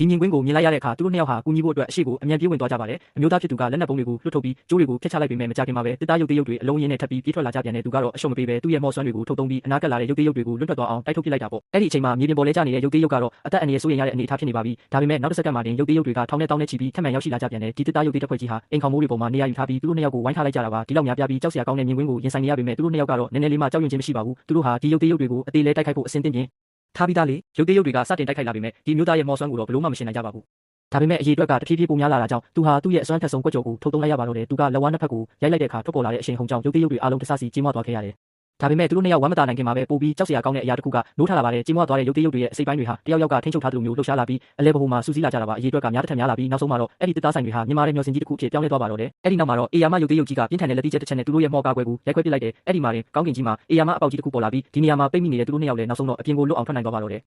ဒီမြင်ကွင်းကိုမြင်လိုက်ရတဲ့အခါသူတို့နှစ်ယောက်ဟာကူညီဖို့အတွက်အရှိကိုအမြန်ပြေးဝင်သွားကြပါတယ်အမျိုးသားဖြစ်သူကလက်နက်ပုံးတွေကိုလွတ်ထုတ်ပြီးကျိုးတွေကိုဖျက်ချလိုက်ပေမဲ့မကြခင်မှာပဲတစ်သားရုပ်သေးရုပ်တွေအလုံးရင်းနဲ့ထပ်ပြီးပြေးထွက်လာကြပြန်တဲ့သူကတော့အရှုံးမပေးပဲသူ့ရဲ့မော်ဆွမ်းတွေကိုထုတ်သုံးပြီးအနာကပ်လာတဲ့ရုပ်သေးရုပ်တွေကိုလွတ်ထွက်သွားအောင်တိုက်ထုတ်ပစ်လိုက်တာပေါ့အဲ့ဒီအချိန်မှာမြေပြင်ပေါ်လဲကျနေတဲ့ရုပ်သေးရုပ်ကတော့အသက်အန္တရာယ်စိုးရိမ်ရတဲ့အနေအထားဖြစ်နေပါပြီဒါပေမဲ့နောက်တစ်စက္ကန့်မှာတင်ရုပ်သေးရုပ်တွေကထောင်နဲ့တောင်းနဲ့ချီပြီးထပ်မံရောက်ရှိလာကြပြန်တယ်ဒီတစ်သားရုပ်သေးတစ်ခွက်ကြီးဟာအိမ်ခေါင်မိုးတွေပေါ်မှာနေရာယူထားပြီးသူတို့နှစ်ယောက်ကိုဝိုင်းထားလိုက်ကြတာပါဒီလောက်များပြားပြီးကြောက်စရာကောင်းတဲ့မြင်ကွင်းကိုရင်ဆိုင်နေရပေမဲ့သူတို့နှစ်ယောက်ကတော့နည်းနည်းလေးမှကြောက်ရွံ့ခြင်းမရှိပါဘူးသူတို့ဟာဒီရုပ်သေးရုပ်တွေကိုအသေးလဲတိုက်ခိုက်ဖို့အစဉ်သင့်ပြင်ထားပြီးသားလေရုပ်သေးရုပ်တွေကစတင်တိုက်ခိုက်လာပေမဲ့ဒီမျိုးသားရဲ့မော်ဆွမ်းကိုတော့ဘလို့မှမရှင်းနိုင်ကြပါဘူးဒါပေမဲ့အရေးအတွက်ကတဖြည်းဖြည်းပုံများလာတာကြောင့်သူဟာသူ့ရဲ့အစွမ်းထက်ဆုံးကွက်ကြော်ကိုထုတ်သုံးလိုက်ရပါတော့တယ်သူကလက်ဝါးနှစ်ဖက်ကိုရိုက်လိုက်တဲ့အခါထွက်ပေါ်လာတဲ့အရှိန်ဟုန်ကြောင့်ရုပ်သေးရုပ်တွေအားလုံးတစ်စစီကြီးမွားသွားခဲ့ရတယ်ဒါပေမဲ့သူတို့နှစ်ယောက်ဝမ်းမသာနိုင်ခင်မှာပဲပိုပြီးကြောက်စရာကောင်းတဲ့အရာတစ်ခုကနိုးထလာပါတယ်ကြီးမွားသွားတဲ့ရုပ်သေးရုပ်တွေရဲ့အစိပ်ပိုင်းတွေဟာတယောက်ယောက်ကထိန်းချုပ်ထားသလိုမျိုးလှုပ်ရှားလာပြီးအလဲဘဟုမှာစူးစီးလာကြတာပါအရေးအတွက်ကများတစ်ထက်များလာပြီးနောက်ဆုံးမှာတော့အဲ့ဒီတစ်သားဆိုင်တွေဟာမြင်မာတဲ့မျောစင်ကြီးတစ်ခုအဖြစ်ပြောင်းလဲသွားပါတော့တယ်အဲ့ဒီနောက်မှာတော့အေယာမရုပ်သေးရုပ်ကြီးကပြင်းထန်တဲ့လက်သီးချက်တစ်ချက်နဲ့သူတို့ရဲ့မော်ကာကွယ်ကိုရိုက်ခွဲပစ်လိုက်တယ်အဲ့ဒီမှာတင်ကောင်းကင်ကြီးမှာအေယာမအပေါက်ကြီးတစ်ခုပေါ်လာပြီးဒီနေရာမှာပိတ်မိနေတဲ့သူတို့နှစ်ယောက်လည်းနောက်ဆုံးတော့အပြင်ကိုလွတ်အောင်ထွက်နိုင်သွားပါတော့တယ်